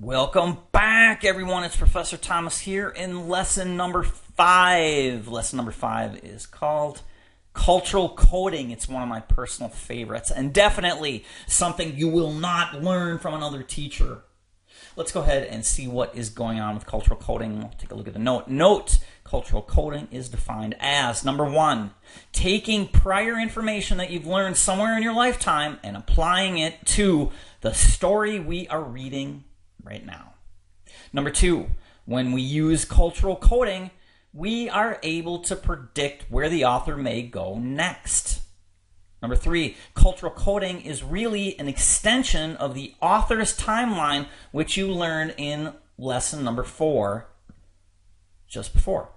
Welcome back, everyone. It's Professor Thomas here in lesson number 5. Lesson number 5 is called Cultural Coding. It's one of my personal favorites and definitely something you will not learn from another teacher. Let's go ahead and see what is going on with cultural coding. We'll take a look at the note. Note, cultural coding is defined as, number 1, taking prior information that you've learned somewhere in your lifetime and applying it to the story we are reading right now. Number 2, when we use cultural coding, we are able to predict where the author may go next. Number 3, cultural coding is really an extension of the author's timeline, which you learned in lesson number 4 just before.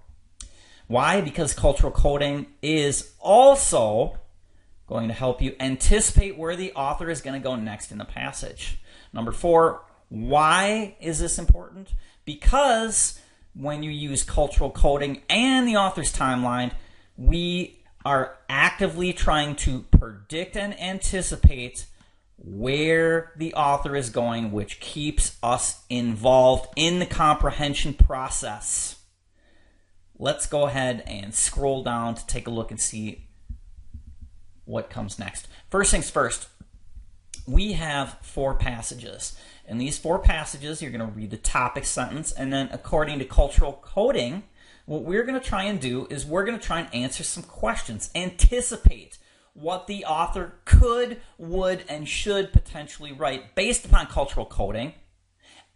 Why? Because cultural coding is also going to help you anticipate where the author is going to go next in the passage. Number 4, why is this important? Because when you use cultural coding and the author's timeline, we are actively trying to predict and anticipate where the author is going, which keeps us involved in the comprehension process. Let's go ahead and scroll down to take a look and see what comes next. First things first, we have 4 passages. In these 4 passages, you're going to read the topic sentence, and then according to cultural coding, what we're going to try and do is we're going to try and answer some questions, anticipate what the author could, would, and should potentially write based upon cultural coding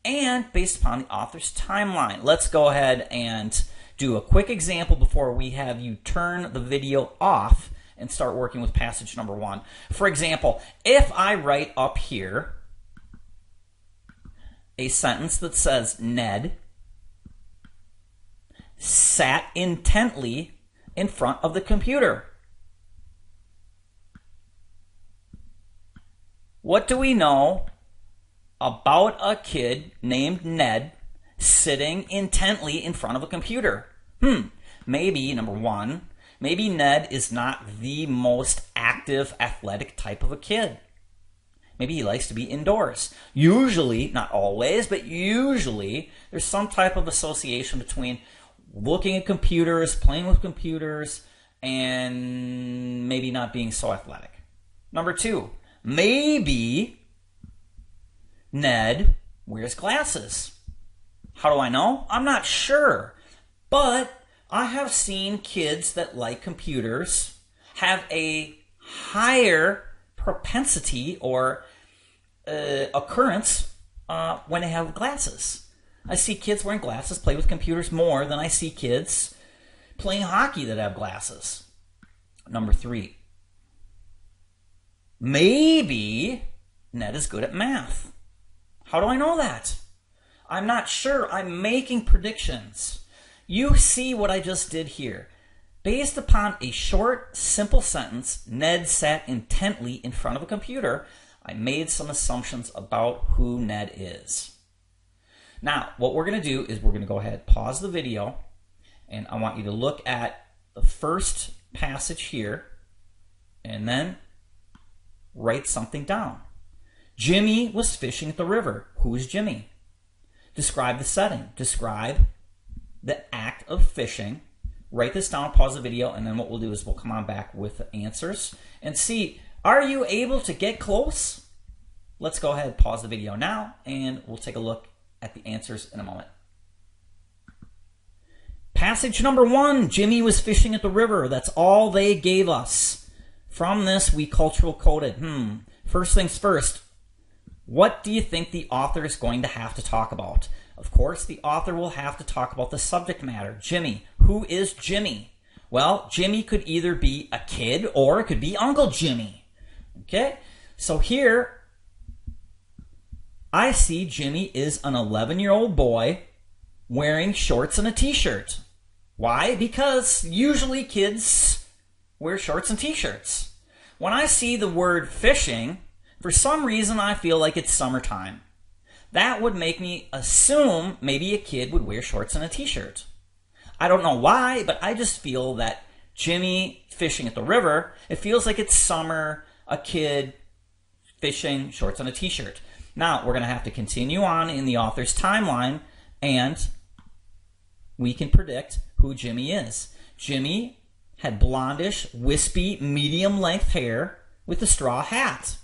and based upon the author's timeline. Let's go ahead and do a quick example before we have you turn the video off and start working with passage number 1. For example, if I write up here a sentence that says, Ned sat intently in front of the computer. What do we know about a kid named Ned sitting intently in front of a computer? Maybe, number 1, maybe Ned is not the most active, athletic type of a kid. Maybe he likes to be indoors. Usually, not always, but usually, there's some type of association between looking at computers, playing with computers, and maybe not being so athletic. Number 2, maybe Ned wears glasses. How do I know? I'm not sure. But I have seen kids that like computers have a higher propensity or occurrence when they have glasses. I see kids wearing glasses play with computers more than I see kids playing hockey that have glasses. Number 3, maybe Ned is good at math. How do I know that? I'm not sure. I'm making predictions. You see what I just did here. Based upon a short, simple sentence, Ned sat intently in front of a computer, I made some assumptions about who Ned is. Now, what we're going to do is we're going to go ahead, pause the video, and I want you to look at the first passage here, and then write something down. Jimmy was fishing at the river. Who is Jimmy? Describe the setting. Describe the act of fishing. Write this down, pause the video, and then what we'll do is we'll come on back with the answers and see, are you able to get close? Let's go ahead, pause the video now, and we'll take a look at the answers in a moment. Passage number 1, Jimmy was fishing at the river. That's all they gave us. From this, we cultural coded. First things first, what do you think the author is going to have to talk about? Of course, the author will have to talk about the subject matter. Jimmy. Who is Jimmy? Well, Jimmy could either be a kid or it could be Uncle Jimmy. Okay? So here, I see Jimmy is an 11-year-old boy wearing shorts and a t-shirt. Why? Because usually kids wear shorts and t-shirts. When I see the word fishing, for some reason I feel like it's summertime. That would make me assume maybe a kid would wear shorts and a t-shirt. I don't know why, but I just feel that Jimmy fishing at the river, it feels like it's summer, a kid fishing, shorts and a t-shirt. Now, we're going to have to continue on in the author's timeline, and we can predict who Jimmy is. Jimmy had blondish, wispy, medium-length hair with a straw hat.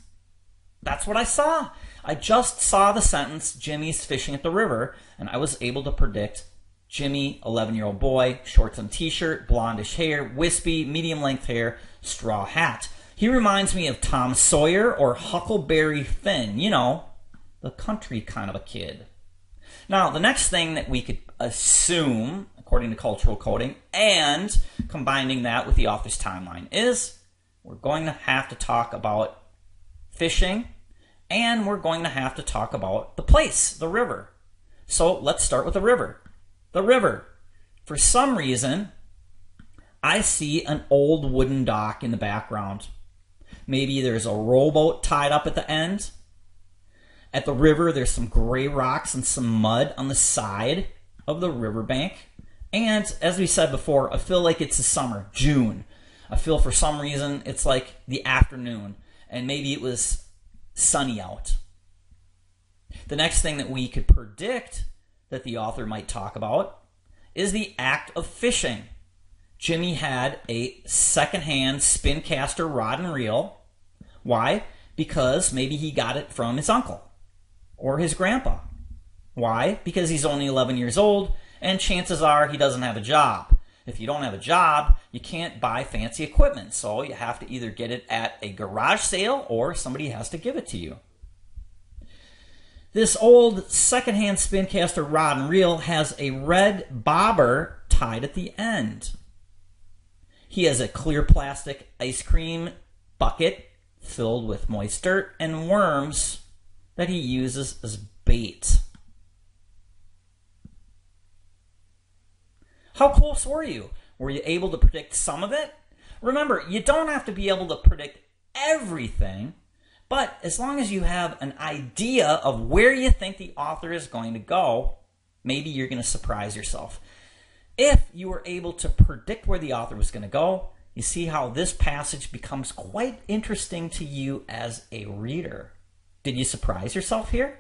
That's what I saw. I just saw the sentence, Jimmy's fishing at the river, and I was able to predict Jimmy, 11-year-old boy, shorts and t-shirt, blondish hair, wispy, medium-length hair, straw hat. He reminds me of Tom Sawyer or Huckleberry Finn, you know, the country kind of a kid. Now, the next thing that we could assume, according to cultural coding, and combining that with the author's timeline, is we're going to have to talk about fishing, and we're going to have to talk about the place, the river. So let's start with the river. The river. For some reason, I see an old wooden dock in the background. Maybe there's a rowboat tied up at the end. At the river, there's some gray rocks and some mud on the side of the riverbank. And as we said before, I feel like it's the summer, June. I feel for some reason it's like the afternoon, and maybe it was sunny out. The next thing that we could predict that the author might talk about is the act of fishing. Jimmy had a secondhand spin caster rod and reel. Why? Because maybe he got it from his uncle or his grandpa. Why? Because he's only 11 years old, and chances are he doesn't have a job. If you don't have a job, you can't buy fancy equipment, so you have to either get it at a garage sale or somebody has to give it to you. This old secondhand spin caster rod and reel has a red bobber tied at the end. He has a clear plastic ice cream bucket filled with moist dirt and worms that he uses as bait. How close were you? Were you able to predict some of it? Remember, you don't have to be able to predict everything, but as long as you have an idea of where you think the author is going to go, maybe you're going to surprise yourself. If you were able to predict where the author was going to go, you see how this passage becomes quite interesting to you as a reader. Did you surprise yourself here?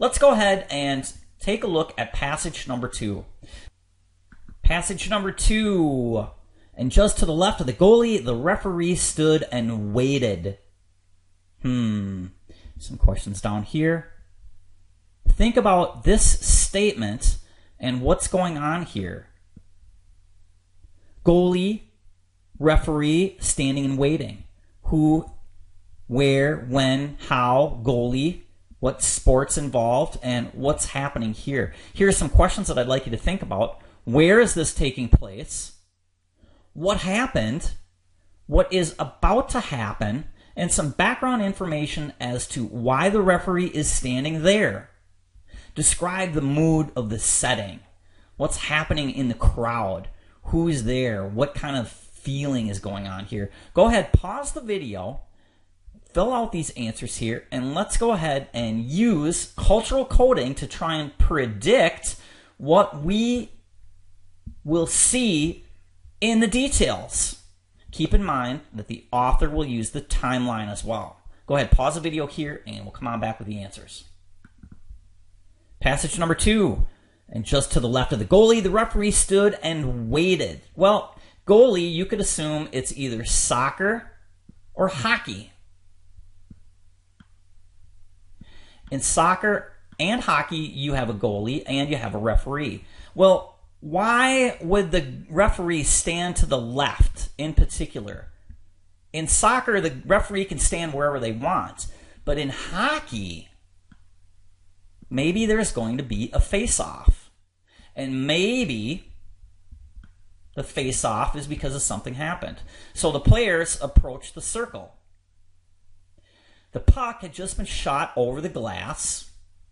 Let's go ahead and take a look at passage number 2. Passage number 2. And just to the left of the goalie, the referee stood and waited. Some questions down here. Think about this statement and what's going on here. Goalie, referee, standing and waiting. Who, where, when, how, goalie, what sports involved, and what's happening here. Here are some questions that I'd like you to think about. Where is this taking place? What happened? What is about to happen? And some background information as to why the referee is standing there. Describe the mood of the setting. What's happening in the crowd? Who's there? What kind of feeling is going on here? Go ahead, pause the video, fill out these answers here, and let's go ahead and use cultural coding to try and predict what we will see in the details. Keep in mind that the author will use the timeline as well. Go ahead, pause the video here, and we'll come on back with the answers. Passage number 2. And just to the left of the goalie, the referee stood and waited. Well, goalie, you could assume it's either soccer or hockey. In soccer and hockey, you have a goalie and you have a referee. Well, why would the referee stand to the left in particular? In soccer, the referee can stand wherever they want. But in hockey, maybe there's going to be a face-off. And maybe the face-off is because of something happened. So the players approach the circle. The puck had just been shot over the glass,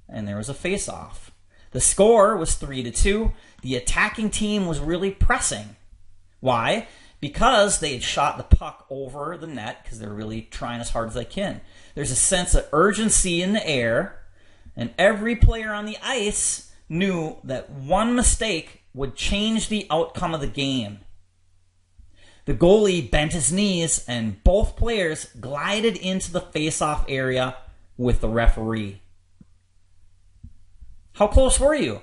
and there was a face-off. The score was 3-2. The attacking team was really pressing. Why? Because they had shot the puck over the net because they're really trying as hard as they can. There's a sense of urgency in the air, and every player on the ice knew that one mistake would change the outcome of the game. The goalie bent his knees, and both players glided into the face-off area with the referee. How close were you?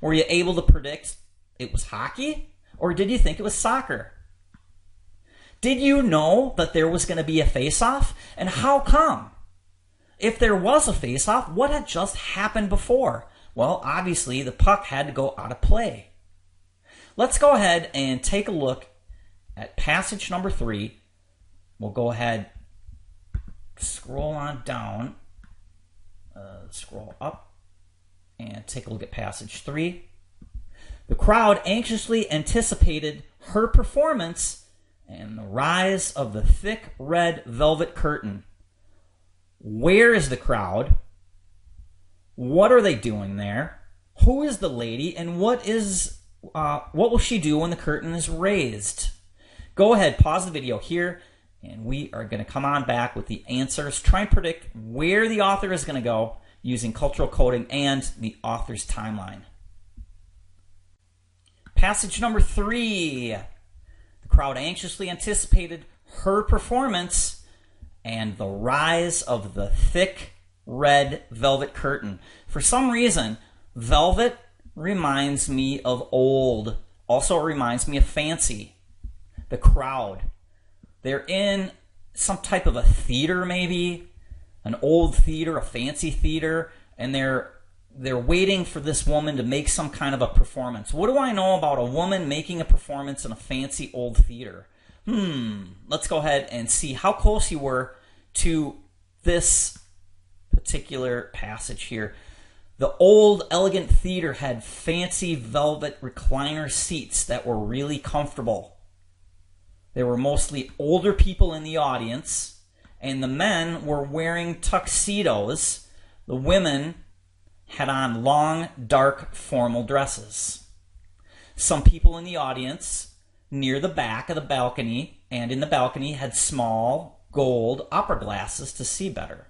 Were you able to predict it was hockey? Or did you think it was soccer? Did you know that there was going to be a face-off? And how come? If there was a face-off, what had just happened before? Well, obviously, the puck had to go out of play. Let's go ahead and take a look at passage number 3. We'll go ahead, scroll on down, scroll up, and take a look at passage 3. The crowd anxiously anticipated her performance and the rise of the thick red velvet curtain. Where is the crowd? What are they doing there? Who is the lady, and what will she do when the curtain is raised? Go ahead, pause the video here, and we are going to come on back with the answers. Try and predict where the author is going to go using cultural coding and the author's timeline. Passage number 3. The crowd anxiously anticipated her performance and the rise of the thick red velvet curtain. For some reason, velvet reminds me of old. Also, it reminds me of fancy. The crowd. They're in some type of a theater, maybe. An old theater, a fancy theater. And they're waiting for this woman to make some kind of a performance. What do I know about a woman making a performance in a fancy old theater? Let's go ahead and see how close you were to this particular passage here. The old elegant theater had fancy velvet recliner seats that were really comfortable. There were mostly older people in the audience, and the men were wearing tuxedos. The women had on long, dark, formal dresses. Some people in the audience, near the back of the balcony and in the balcony, had small, gold opera glasses to see better.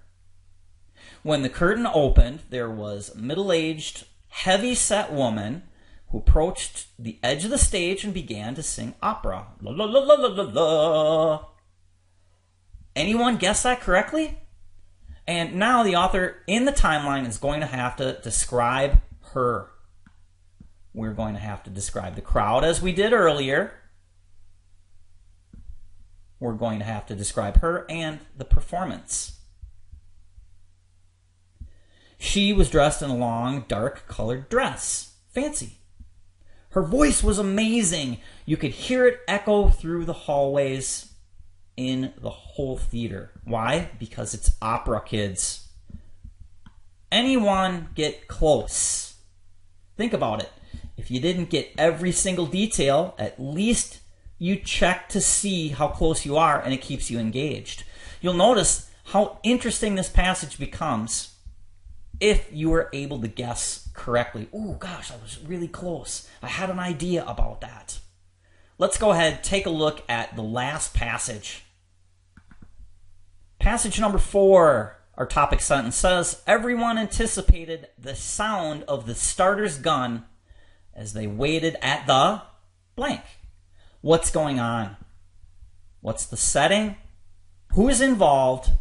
When the curtain opened, there was a middle-aged, heavy-set woman who approached the edge of the stage and began to sing opera. La la la la la la la. Anyone guess that correctly? And now the author in the timeline is going to have to describe her. We're going to have to describe the crowd as we did earlier. We're going to have to describe her and the performance. She was dressed in a long, dark-colored dress. Fancy. Her voice was amazing. You could hear it echo through the hallways in the whole theater. Why? Because it's opera, kids. Anyone get close? Think about it. If you didn't get every single detail, at least you check to see how close you are, and it keeps you engaged. You'll notice how interesting this passage becomes if you were able to guess correctly. Oh gosh, I was really close. I had an idea about that. Let's go ahead, take a look at the last passage. Passage number 4, our topic sentence says, everyone anticipated the sound of the starter's gun as they waited at the blank. What's going on? What's the setting? Who is involved?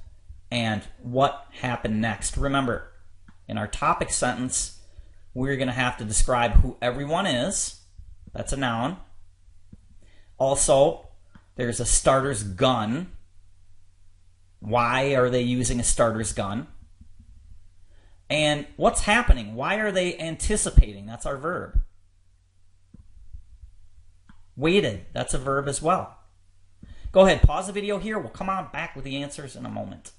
And what happened next? Remember, in our topic sentence, we're going to have to describe who everyone is. That's a noun. Also, there's a starter's gun. Why are they using a starter's gun? And what's happening? Why are they anticipating? That's our verb. Waited. That's a verb as well. Go ahead, pause the video here. We'll come on back with the answers in a moment.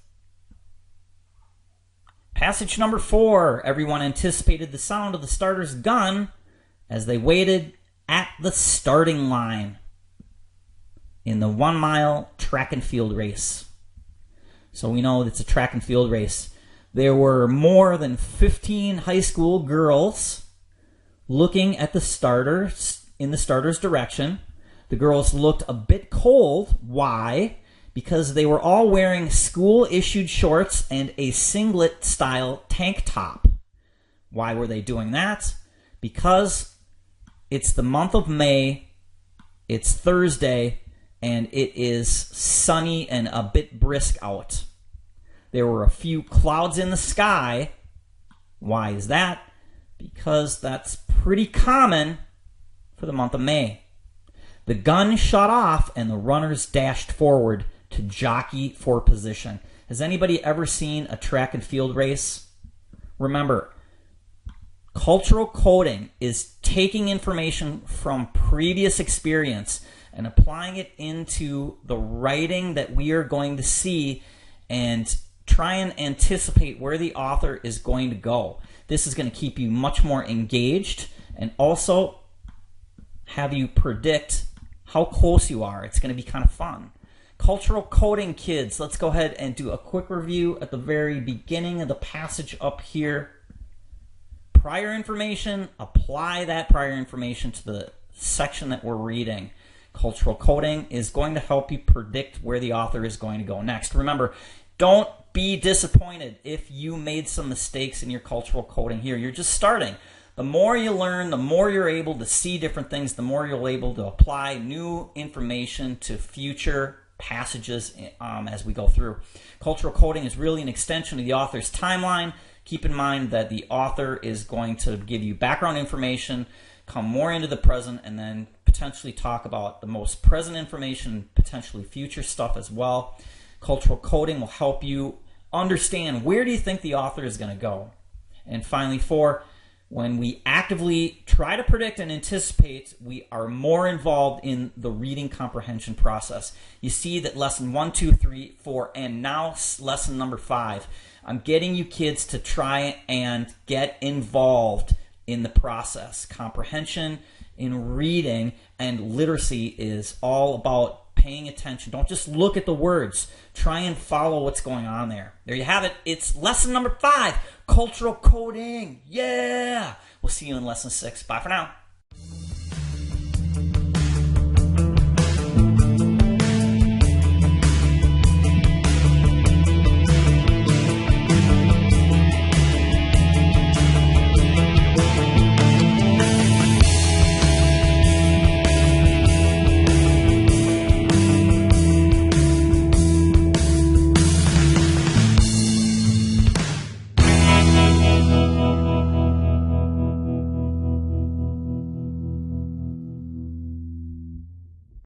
Passage number 4. Everyone anticipated the sound of the starter's gun as they waited at the starting line in the 1-mile track and field race. So we know it's a track and field race. There were more than 15 high school girls looking at the starter in the starter's direction. The girls looked a bit cold. Why? Because they were all wearing school-issued shorts and a singlet-style tank top. Why were they doing that? Because it's the month of May, it's Thursday, and it is sunny and a bit brisk out. there were a few clouds in the sky. Why is that? Because that's pretty common for the month of May. The gun shut off and the runners dashed forward to jockey for position. Has anybody ever seen a track and field race? Remember, cultural coding is taking information from previous experience and applying it into the writing that we are going to see and try and anticipate where the author is going to go. This is going to keep you much more engaged and also have you predict how close you are. It's going to be kind of fun. Cultural coding, kids. Let's go ahead and do a quick review at the very beginning of the passage up here. Prior information, apply that prior information to the section that we're reading. Cultural coding is going to help you predict where the author is going to go next. Remember, don't be disappointed if you made some mistakes in your cultural coding here. You're just starting. The more you learn, the more you're able to see different things, the more you're able to apply new information to future passages as we go through. Cultural coding is really an extension of the author's timeline. Keep in mind that the author is going to give you background information, come more into the present, and then potentially talk about the most present information, potentially future stuff as well. Cultural coding will help you understand where do you think the author is going to go. And finally, 4, when we actively try to predict and anticipate, we are more involved in the reading comprehension process. You see that lesson 1, 2, 3, 4, and now lesson number 5. I'm getting you kids to try and get involved in the process. Comprehension in reading and literacy is all about paying attention. Don't just look at the words. Try and follow what's going on there. There you have it. It's lesson number 5, cultural coding. Yeah! We'll see you in lesson 6. Bye for now.